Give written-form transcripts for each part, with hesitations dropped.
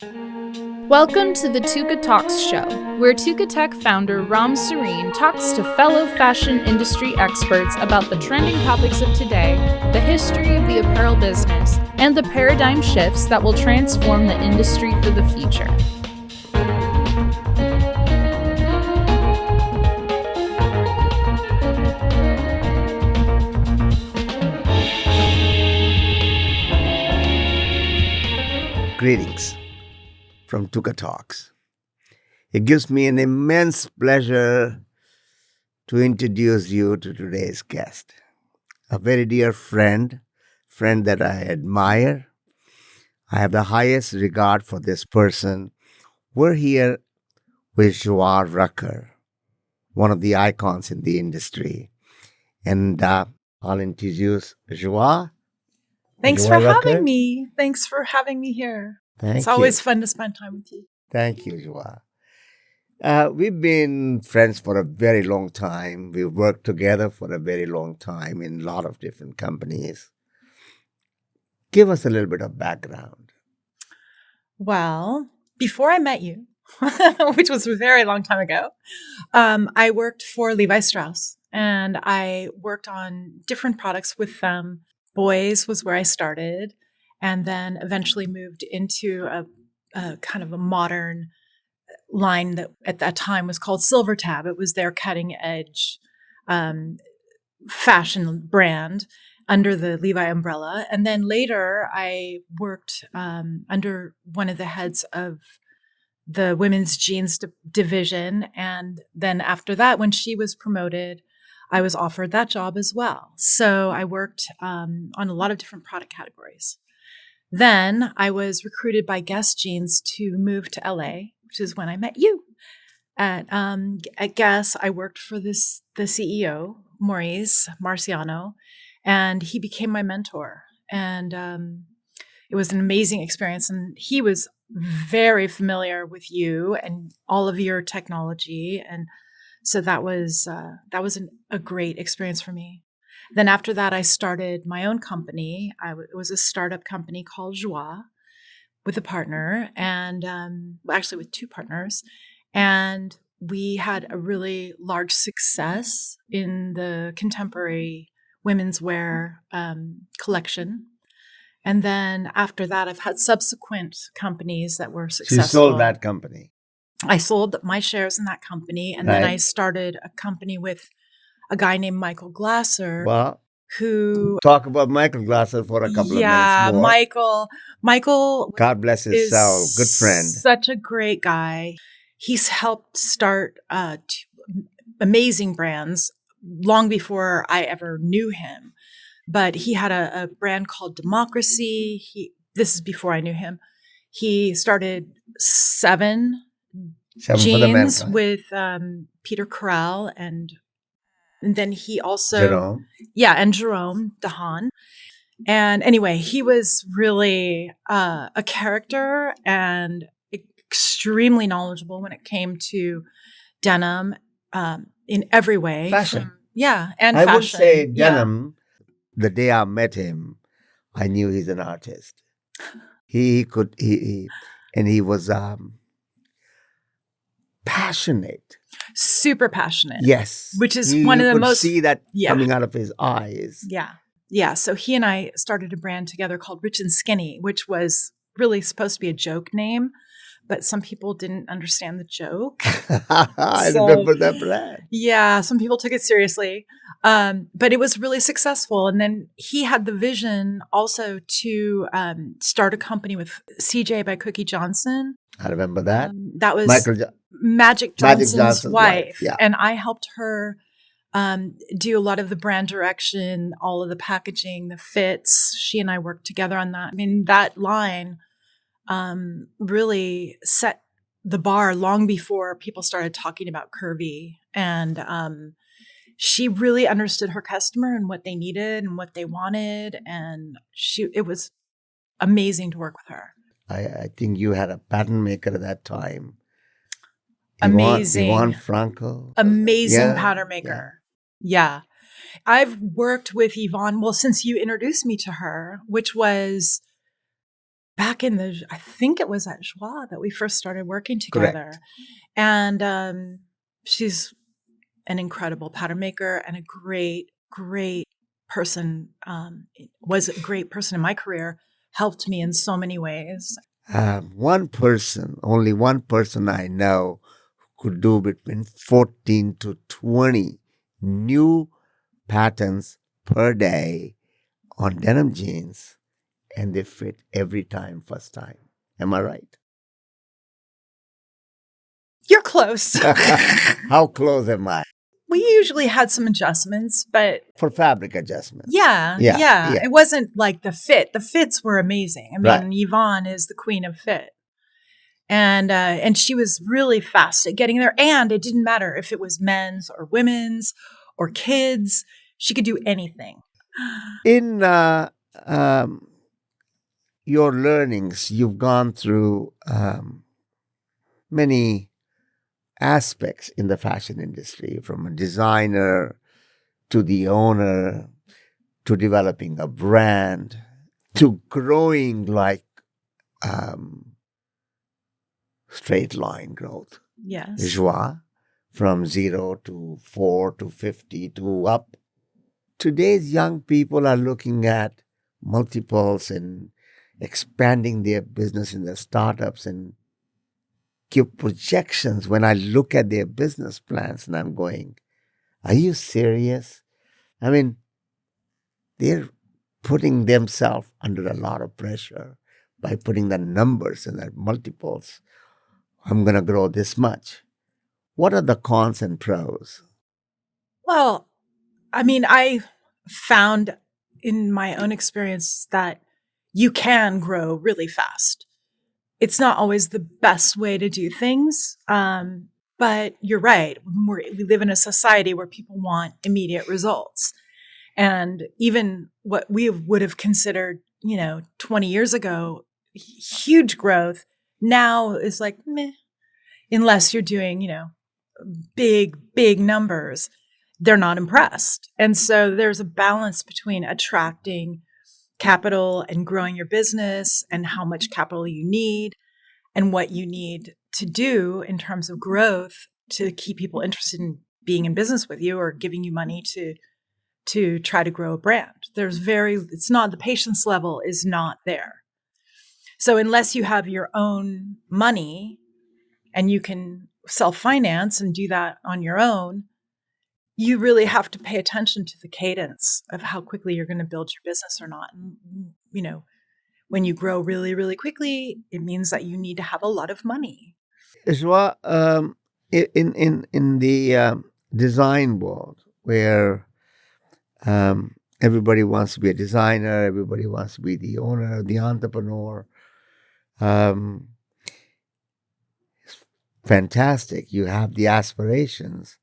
Welcome to the Tukatalks show, where Tukatech founder Ram Sareen talks to fellow fashion industry experts about the trending topics of today, the history of the apparel business, and the paradigm shifts that will transform the industry for the future. Greetings from Tukatalks. It gives me an immense pleasure to introduce you to today's guest, a very dear friend that I admire. I have the highest regard for this person. We're here with Joie Rucker, one of the icons in the industry. And I'll introduce Joie. Thanks Joie for Rucker. having me. Thanks for having me here. Thank It's you. always fun to spend time with you. Thank you, Joie. We've been friends for a very long time. We've worked together for a very long time in a lot of different companies. Give us a little bit of background. Well, before I met you, which was a very long time ago, I worked for Levi Strauss and I worked on different products with them. Boys was where I started and then eventually moved into a kind of a modern line that at that time was called Silver Tab. It was their cutting edge fashion brand under the Levi umbrella. And then later I worked under one of the heads of the women's jeans division. And then after that, when she was promoted, I was offered that job as well. So I worked on a lot of different product categories. Then I was recruited by Guess Jeans to move to LA, which is when I met you. At Guess, I worked for the CEO, Maurice Marciano, and he became my mentor. And it was an amazing experience. And he was very familiar with you and all of your technology. And so that was a great experience for me. Then after that, I started my own company. It was a startup company called Joie with a partner and actually with two partners. And we had a really large success in the contemporary women's wear collection. And then after that, I've had subsequent companies that were successful. You sold that company. I sold my shares in that company. And then I started a company with a guy named Michael Glasser. Well, who talk about Michael Glasser for a couple of minutes more. Michael. God bless his soul. Good friend. Such a great guy. He's helped start amazing brands long before I ever knew him. But he had a brand called Democracy. This is before I knew him. He started Seven Jeans with Peter Corral and then he also Jerome. and Jerome Dahan. And anyway, he was really a character and extremely knowledgeable when it came to denim in every way. Fashion. And I fashion. would say denim. The day I met him, I knew he's an artist. He was passionate. Super passionate. Yes. Which is one of the most... You could see that coming out of his eyes. Yeah. Yeah. So he and I started a brand together called Rich and Skinny, which was really supposed to be a joke name, but some people didn't understand the joke. I remember that brand. Yeah. Some people took it seriously. But it was really successful. And then he had the vision also to start a company with CJ by Cookie Johnson. I remember that. That was Magic Johnson's wife. Yeah. And I helped her do a lot of the brand direction, all of the packaging, the fits. She and I worked together on that. I mean, that line really set the bar long before people started talking about curvy. And she really understood her customer and what they needed and what they wanted. And it was amazing to work with her. I think you had a pattern maker at that time. Amazing. Yvonne Franco. Amazing pattern maker. Yeah. I've worked with Yvonne, well, since you introduced me to her, which was back in I think it was at Joie that we first started working together. Correct. And she's an incredible pattern maker and a great, great person, was a great person in my career, helped me in so many ways. Only one person I know could do between 14 to 20 new patterns per day on denim jeans, and they fit every time, first time. Am I right? You're close. How close am I? We usually had some adjustments, but For fabric adjustments. yeah. It wasn't like the fit. The fits were amazing. I mean, Right. Yvonne is the queen of fit. And she was really fast at getting there. And it didn't matter if it was men's or women's or kids. She could do anything. In your learnings, you've gone through many aspects in the fashion industry, from a designer to the owner to developing a brand to growing like straight line growth. Yes. Joie, from 0 to 4 to 50 to up. Today's young people are looking at multiples and expanding their business in their startups and give projections. When I look at their business plans and I'm going, are you serious? I mean, they're putting themselves under a lot of pressure by putting the numbers and the multiples. I'm going to grow this much. What are the cons and pros? Well, I mean, I found in my own experience that you can grow really fast. It's not always the best way to do things, but you're right. We live in a society where people want immediate results. And even what we would have considered, 20 years ago, huge growth, now is like, meh, unless you're doing, big, big numbers. They're not impressed. And so there's a balance between attracting capital and growing your business and how much capital you need and what you need to do in terms of growth to keep people interested in being in business with you or giving you money to try to grow a brand. It's not, the patience level is not there. So unless you have your own money and you can self-finance and do that on your own, you really have to pay attention to the cadence of how quickly you're going to build your business or not. And, when you grow really, really quickly, it means that you need to have a lot of money. Ishwa, in the design world, where everybody wants to be a designer, everybody wants to be the owner, the entrepreneur, it's fantastic. You have the aspirations.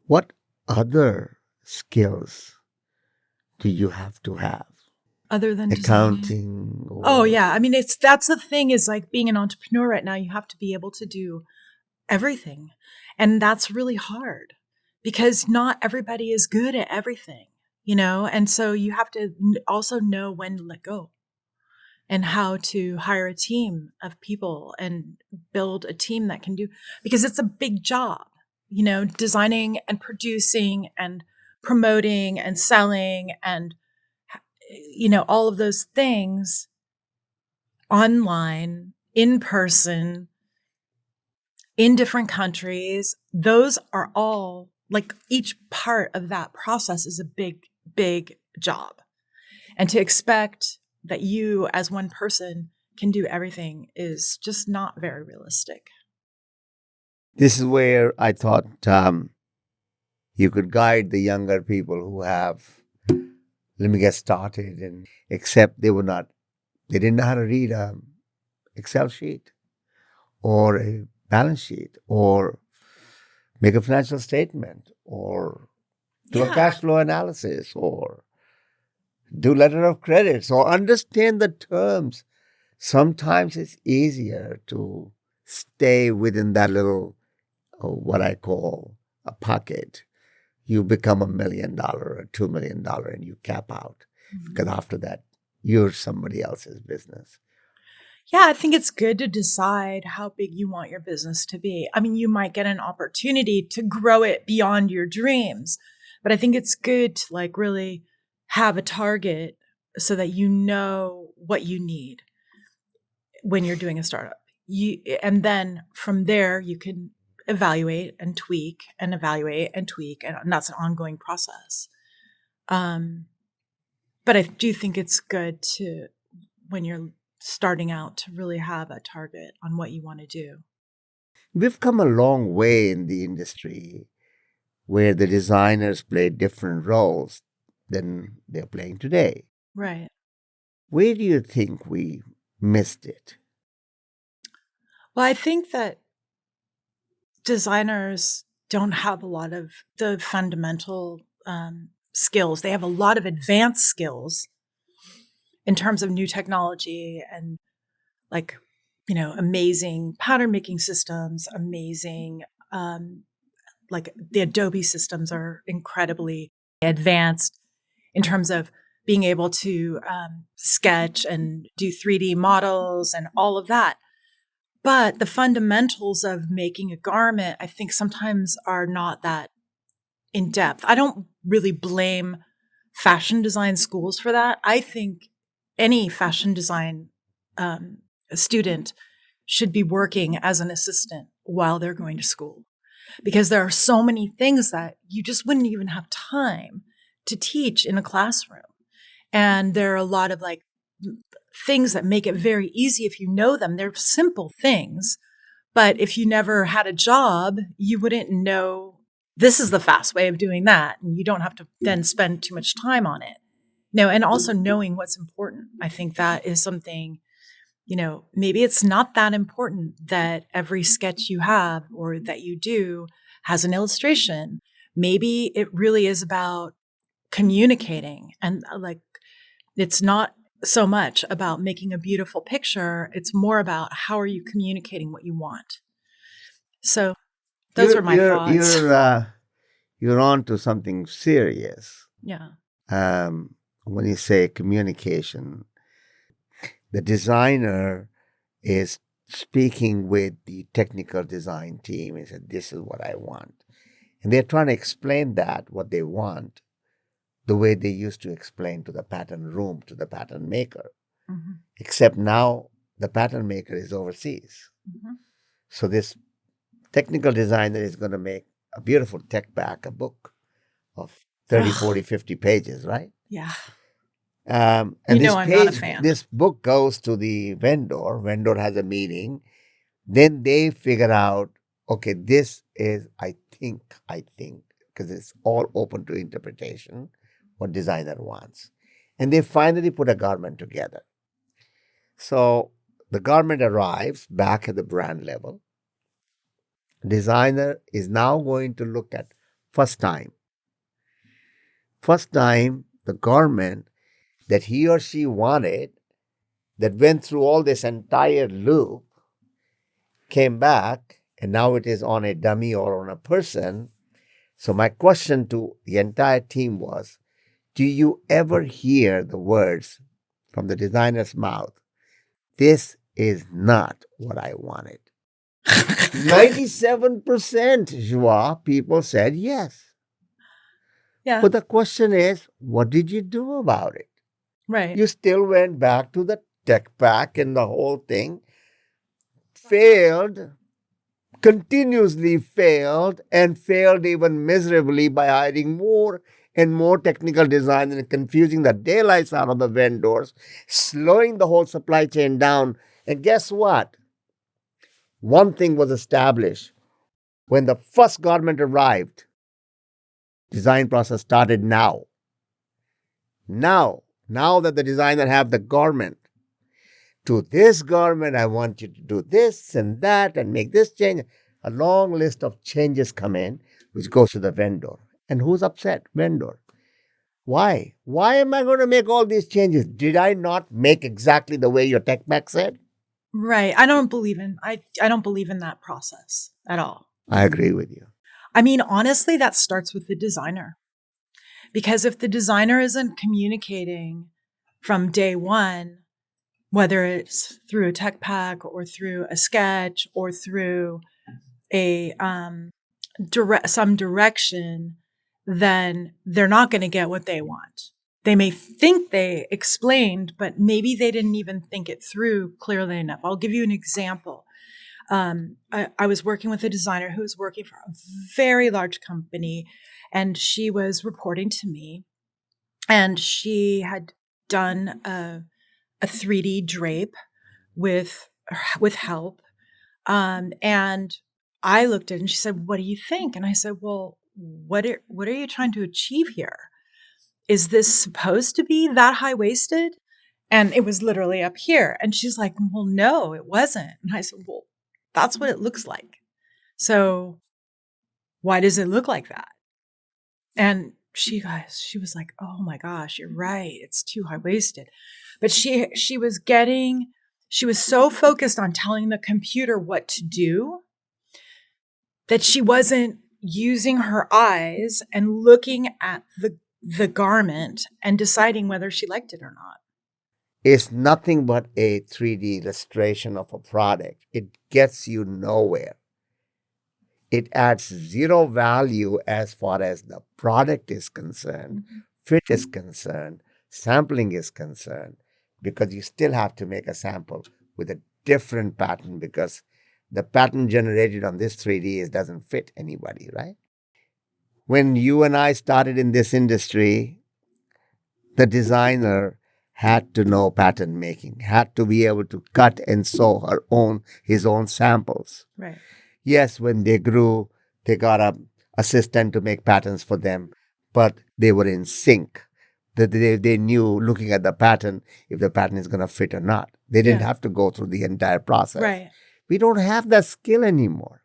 What other skills do you have to have? Other than accounting? Oh, yeah. I mean, that's the thing, is like being an entrepreneur right now, you have to be able to do everything. And that's really hard because not everybody is good at everything, and so you have to also know when to let go and how to hire a team of people and build a team that can do, because it's a big job, designing and producing and promoting and selling and all of those things online, in person, in different countries. Those are all, like, each part of that process is a big, big job. And to expect that you as one person can do everything is just not very realistic. This is where I thought you could guide the younger people who have, let me get started, and except they didn't know how to read an Excel sheet or a balance sheet or make a financial statement or do a cash flow analysis or do letter of credits or understand the terms. Sometimes it's easier to stay within that little, what I call a pocket. You become $1 million or $2 million and you cap out. Because after that, you're somebody else's business. Yeah, I think it's good to decide how big you want your business to be. I mean, you might get an opportunity to grow it beyond your dreams, but I think it's good to like really have a target so that you know what you need when you're doing a startup. And then from there you can evaluate and tweak and evaluate and tweak, and that's an ongoing process. But I do think it's good to, when you're starting out, to really have a target on what you want to do. We've come a long way in the industry where the designers play different roles than they're playing today. Right. Where do you think we missed it? Well, I think that designers don't have a lot of the fundamental skills. They have a lot of advanced skills in terms of new technology and like, amazing pattern making systems, amazing, like the Adobe systems are incredibly advanced in terms of being able to sketch and do 3D models and all of that. But the fundamentals of making a garment, I think sometimes are not that in depth. I don't really blame fashion design schools for that. I think any fashion design student should be working as an assistant while they're going to school, because there are so many things that you just wouldn't even have time to teach in a classroom. And there are a lot of like things that make it very easy if you know them. They're simple things, but if you never had a job, you wouldn't know this is the fast way of doing that. And you don't have to then spend too much time on it. No, and also knowing what's important. I think that is something, maybe it's not that important that every sketch you have or that you do has an illustration. Maybe it really is about communicating, and like, it's not so much about making a beautiful picture. It's more about how are you communicating what you want. So those are my thoughts. You're on to something serious. Yeah. When you say communication, the designer is speaking with the technical design team and said, this is what I want. And they're trying to explain what they want, the way they used to explain to the pattern room, to the pattern maker. Mm-hmm. Except now the pattern maker is overseas. Mm-hmm. So this technical designer is going to make a beautiful tech back, a book of 30, 40, 50 pages, right? Yeah. And I'm not a fan. This book goes to the vendor. Vendor has a meeting. Then they figure out, okay, this is, I think, because it's all open to interpretation, what designer wants. And they finally put a garment together. So the garment arrives back at the brand level. Designer is now going to look at first time the garment that he or she wanted, that went through all this entire loop, came back, and now it is on a dummy or on a person. So my question to the entire team was, do you ever hear the words from the designer's mouth, this is not what I wanted? 97% Joie people said yes. Yeah. But the question is, what did you do about it? Right. You still went back to the tech pack and the whole thing. Failed, continuously failed, and failed even miserably by hiring more and more technical design and confusing the daylights out of the vendors, slowing the whole supply chain down. And guess what? One thing was established. When the first garment arrived, design process started now. Now that the designer have the garment, to this garment, I want you to do this and that and make this change. A long list of changes come in, which goes to the vendor. And who's upset? Vendor. Why? Why am I going to make all these changes? Did I not make exactly the way your tech pack said? Right. I don't believe in that process at all. I agree with you. I mean, honestly, that starts with the designer. Because if the designer isn't communicating from day one, whether it's through a tech pack or through a sketch or through a some direction, then they're not going to get what they want. They may think they explained, but maybe they didn't even think it through clearly enough. I'll give you an example. I was working with a designer who was working for a very large company, and she was reporting to me, and she had done a 3D drape with help. And I looked at it and she said, "What do you think?" And I said, "Well, what are you trying to achieve here? Is this supposed to be that high-waisted?" And it was literally up here. And she's like, "Well, no, it wasn't." And I said, "Well, that's what it looks like. So why does it look like that?" And she was like, "Oh my gosh, you're right. It's too high-waisted." But she was so focused on telling the computer what to do that she wasn't using her eyes and looking at the garment and deciding whether she liked it or not. It's nothing but a 3D illustration of a product. It gets you nowhere. It adds zero value as far as the product is concerned, fit is concerned, sampling is concerned, because you still have to make a sample with a different pattern because the pattern generated on this 3D doesn't fit anybody, right? When you and I started in this industry, the designer had to know pattern making, had to be able to cut and sew his own samples. Right. Yes, when they grew, they got an assistant to make patterns for them, but they were in sync. They knew, looking at the pattern, if the pattern is going to fit or not. They didn't have to go through the entire process. Right. We don't have that skill anymore.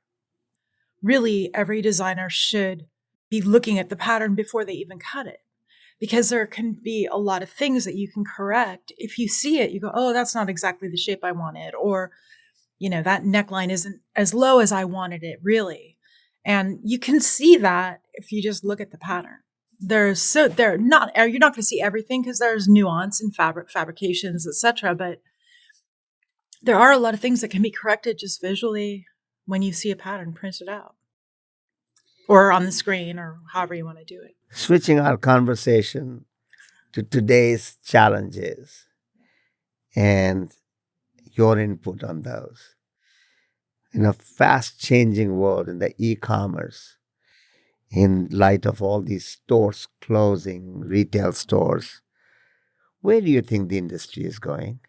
Really, every designer should be looking at the pattern before they even cut it, because there can be a lot of things that you can correct. If you see it, you go, "Oh, that's not exactly the shape I wanted," or, that neckline isn't as low as I wanted it, really. And you can see that if you just look at the pattern. You're not going to see everything because there's nuance in fabrications, etc. But there are a lot of things that can be corrected just visually when you see a pattern printed out or on the screen or however you want to do it. Switching our conversation to today's challenges and your input on those. In a fast-changing world, in the e-commerce, in light of all these stores closing, retail stores, where do you think the industry is going?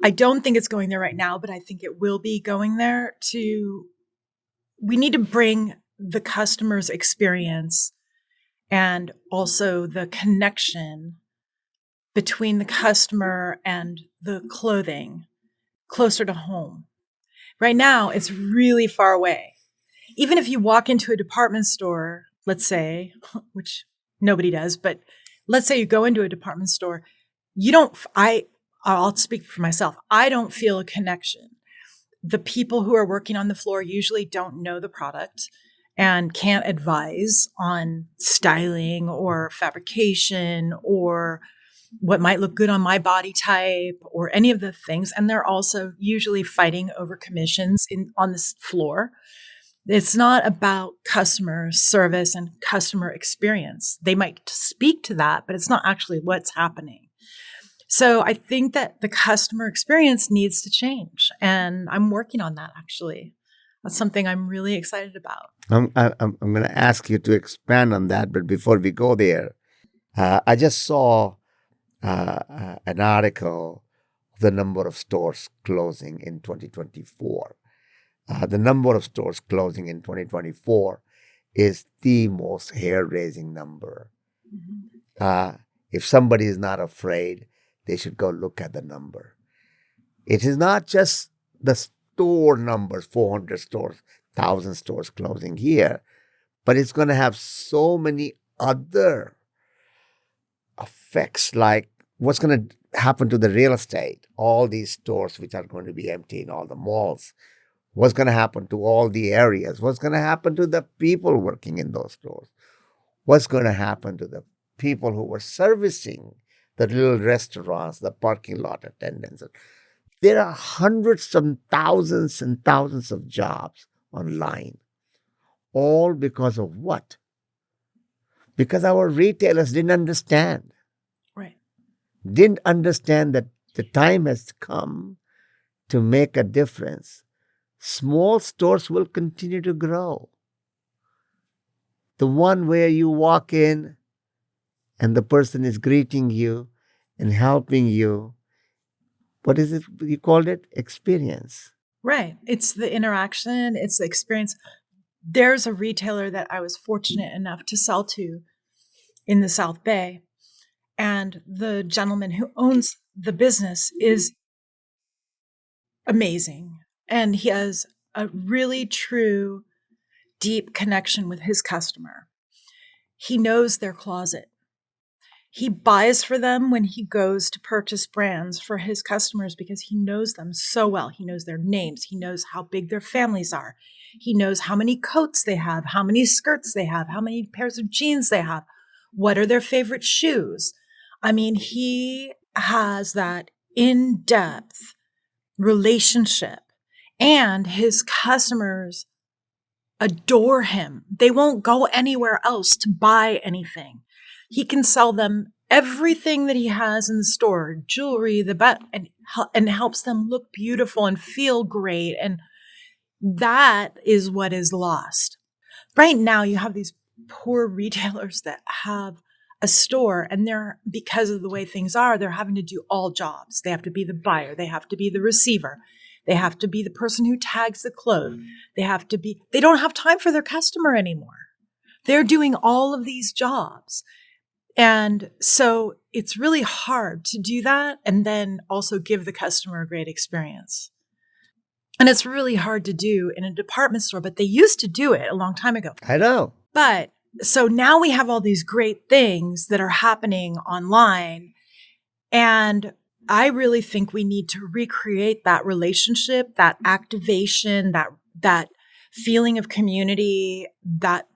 I don't think it's going there right now, but I think it will be going there. We need to bring the customer's experience and also the connection between the customer and the clothing closer to home. Right now, it's really far away. Even if you walk into a department store, let's say, which nobody does, but let's say you go into a department store, I'll speak for myself. I don't feel a connection. The people who are working on the floor usually don't know the product and can't advise on styling or fabrication or what might look good on my body type or any of the things. And they're also usually fighting over commissions on this floor. It's not about customer service and customer experience. They might speak to that, but it's not actually what's happening. So I think that the customer experience needs to change. And I'm working on that, actually. That's something I'm really excited about. I'm going to ask you to expand on that, but before we go there, I just saw an article of the number of stores closing in 2024. The number of stores closing in 2024 is the most hair-raising number. Mm-hmm. If somebody is not afraid, they should go look at the number. It is not just the store numbers, 400 stores, 1,000 stores closing here, but it's going to have so many other effects, like what's going to happen to the real estate, all these stores which are going to be empty in all the malls. What's going to happen to all the areas? What's going to happen to the people working in those stores? What's going to happen to the people who were servicing the little restaurants, the parking lot attendants. There are hundreds and thousands of jobs online, all because of what? Because our retailers didn't understand. Right. Didn't understand that the time has come to make a difference. Small stores will continue to grow. The one where you walk in and the person is greeting you and helping you. What is it you called it? Experience. Right. It's the interaction, it's the experience. There's a retailer that I was fortunate enough to sell to in the South Bay. And the gentleman who owns the business is amazing. And he has a really true, deep connection with his customer. He knows their closet. He buys for them when he goes to purchase brands for his customers because he knows them so well. He knows their names. He knows how big their families are. He knows how many coats they have, how many skirts they have, how many pairs of jeans they have, what are their favorite shoes. I mean, he has that in-depth relationship, and his customers adore him. They won't go anywhere else to buy anything. He can sell them everything that he has in the store, jewelry, and helps them look beautiful and feel great. And that is what is lost. Right now, you have these poor retailers that have a store, and because of the way things are, they're having to do all jobs. They have to be the buyer. They have to be the receiver. They have to be the person who tags the clothes. They don't have time for their customer anymore. They're doing all of these jobs. And so it's really hard to do that and then also give the customer a great experience. And it's really hard to do in a department store, but they used to do it a long time ago. I know. But so now we have all these great things that are happening online. And I really think we need to recreate that relationship, that activation, that feeling of community, that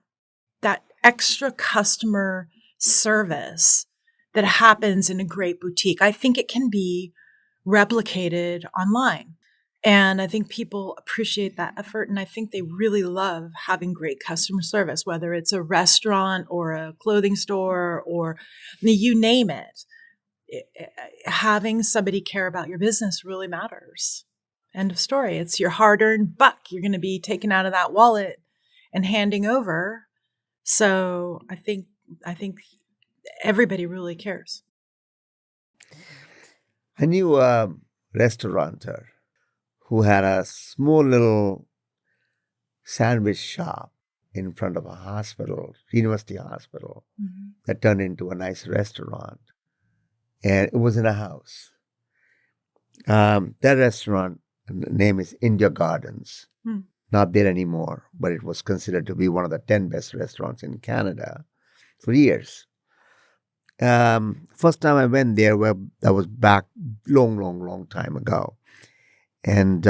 extra customer service that happens in a great boutique. I think it can be replicated online. And I think people appreciate that effort. And I think they really love having great customer service, whether it's a restaurant or a clothing store or you name it. Having somebody care about your business really matters. End of story. It's your hard-earned buck you're going to be taking out of that wallet and handing over. So I think everybody really cares. I knew a restaurateur who had a small little sandwich shop in front of a hospital, university hospital, that turned into a nice restaurant. And it was in a house. That restaurant, the name is India Gardens. Not there anymore, but it was considered to be one of the 10 best restaurants in Canada for years. First time I went there, that was back long time ago. And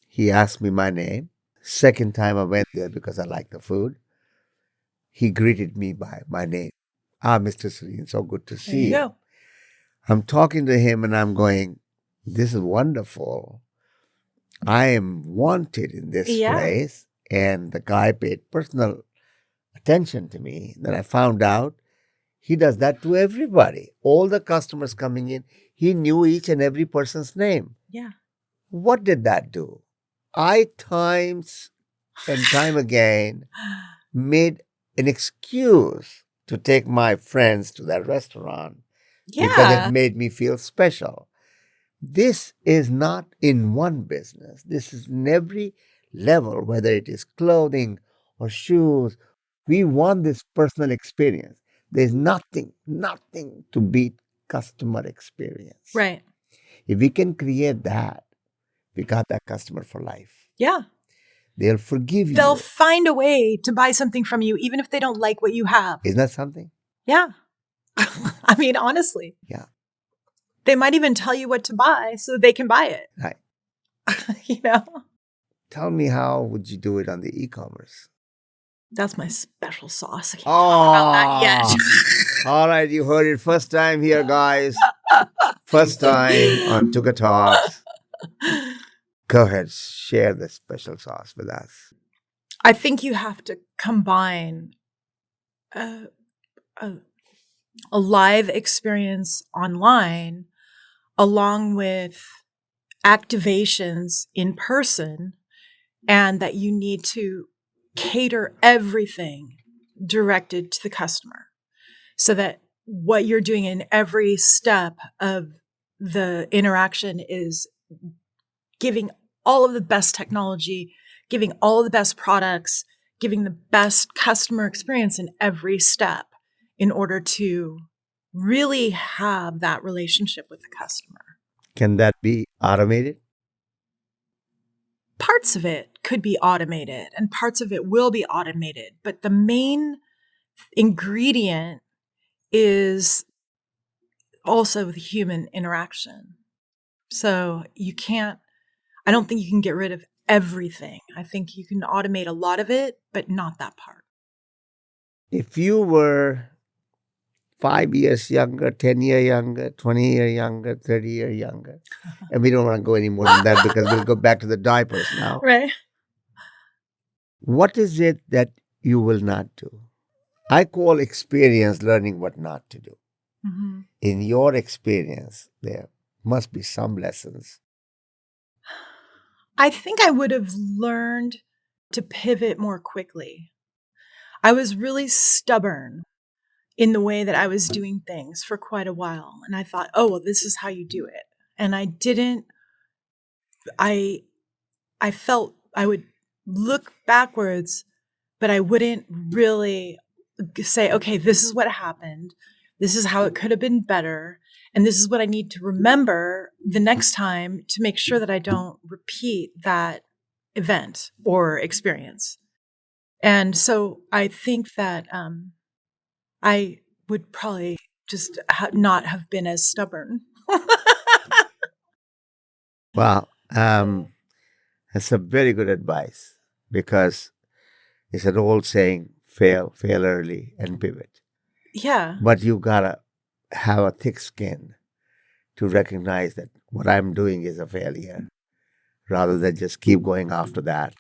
he asked me my name. Second time I went there because I liked the food, he greeted me by my name. Mr. Sareen, so good to see you. Go. I'm talking to him and I'm going, this is wonderful. I am wanted in this place. And the guy paid personal attention to me. Then I found out he does that to everybody. All the customers coming in, he knew each and every person's name. Yeah. What did that do? I times and time again made an excuse to take my friends to that restaurant because it made me feel special. This is not in one business. This is in every level, whether it is clothing or shoes. We want this personal experience. There's nothing to beat customer experience. Right. If we can create that, we got that customer for life. Yeah. They'll forgive you. They'll find a way to buy something from you, even if they don't like what you have. Isn't that something? Yeah. I mean, honestly. Yeah. They might even tell you what to buy so they can buy it. Right. You know? Tell me, how would you do it on the e-commerce? That's my special sauce. I can't talk about that yet. All right, you heard it first time here, guys. First time on Tukatalks. Go ahead, share the special sauce with us. I think you have to combine a live experience online along with activations in person, and that you need to cater everything directed to the customer so that what you're doing in every step of the interaction is giving all of the best technology, giving all of the best products, giving the best customer experience in every step in order to really have that relationship with the customer. Can that be automated? Parts of it could be automated and parts of it will be automated, but the main ingredient is also the human interaction. So I don't think you can get rid of everything. I think you can automate a lot of it, but not that part. If you were 5 years younger, 10 years younger, 20 years younger, 30 years younger, and we don't want to go any more than that because we'll go back to the diapers now. Right. What is it that you will not do? I call experience learning what not to do. Mm-hmm. In your experience, there must be some lessons. I think I would have learned to pivot more quickly. I was really stubborn in the way that I was doing things for quite a while. And I thought, oh, well, this is how you do it. And I felt I would look backwards, but I wouldn't really say, okay, this is what happened. This is how it could have been better. And this is what I need to remember the next time to make sure that I don't repeat that event or experience. And so I think that I would probably just not have been as stubborn. Wow. That's a very good advice because it's an old saying, fail early and pivot. Yeah. But you got to have a thick skin to recognize that what I'm doing is a failure rather than just keep going after that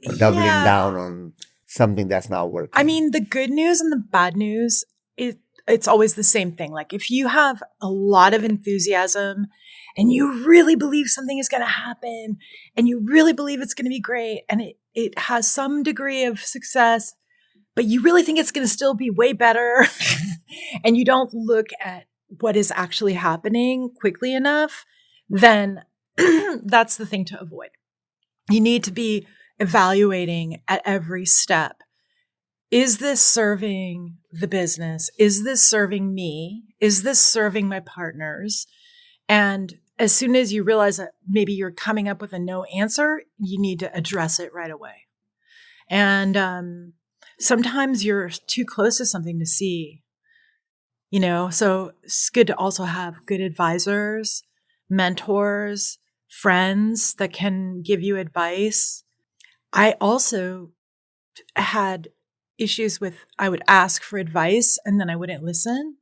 or doubling down on something that's not working. I mean, the good news and the bad news, it's always the same thing. Like if you have a lot of enthusiasm and you really believe something is going to happen and you really believe it's going to be great and it has some degree of success, but you really think it's going to still be way better and you don't look at what is actually happening quickly enough, then that's the thing to avoid. You need to be evaluating at every step. Is this serving the business? Is this serving me? Is this serving my partners? And as soon as you realize that maybe you're coming up with a no answer, you need to address it right away. And sometimes you're too close to something to see, so it's good to also have good advisors, mentors, friends that can give you advice. I also had issues with, I would ask for advice and then I wouldn't listen.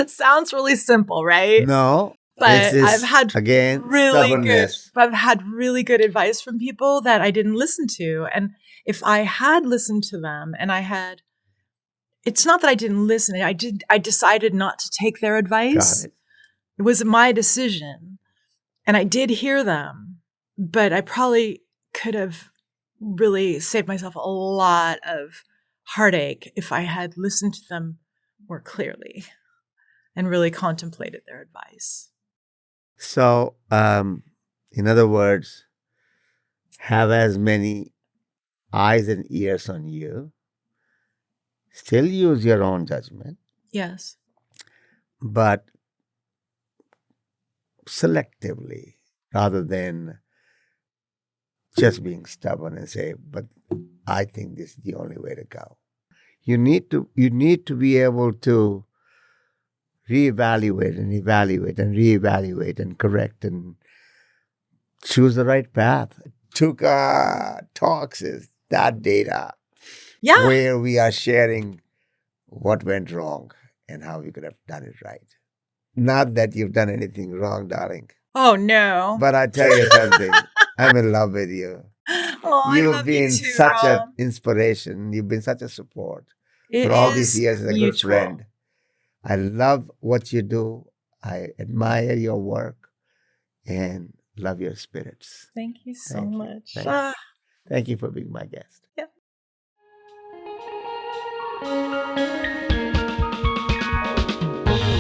Sounds really simple, right? No. But I've had stubbornness. I've had really good advice from people that I didn't listen to. And if I had listened to them and it's not that I didn't listen. I decided not to take their advice. Got it. It was my decision. And I did hear them, but I probably could have really saved myself a lot of heartache if I had listened to them more clearly and really contemplated their advice. So, in other words, have as many eyes and ears on you. Still use your own judgment. Yes. But selectively, rather than just being stubborn and say, but I think this is the only way to go. You need to be able to reevaluate and evaluate and reevaluate and correct and choose the right path. Tukatalks is that data. Yeah. where we are sharing what went wrong and how we could have done it right. Not that you've done anything wrong, darling. Oh, no. But I tell you something, I'm in love with you. Oh, You've I love been you too, such an Ram. inspiration. You've been such a support It for all these is years as a good mutual. friend. I love what you do. I admire your work and love your spirits. Thank you so Thank you. much. Thank you. Thank you for being my guest. Yeah.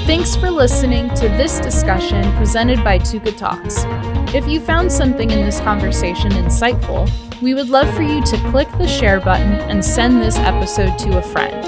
Thanks for listening to this discussion presented by Tukatalks. If you found something in this conversation insightful, we would love for you to click the share button and send this episode to a friend.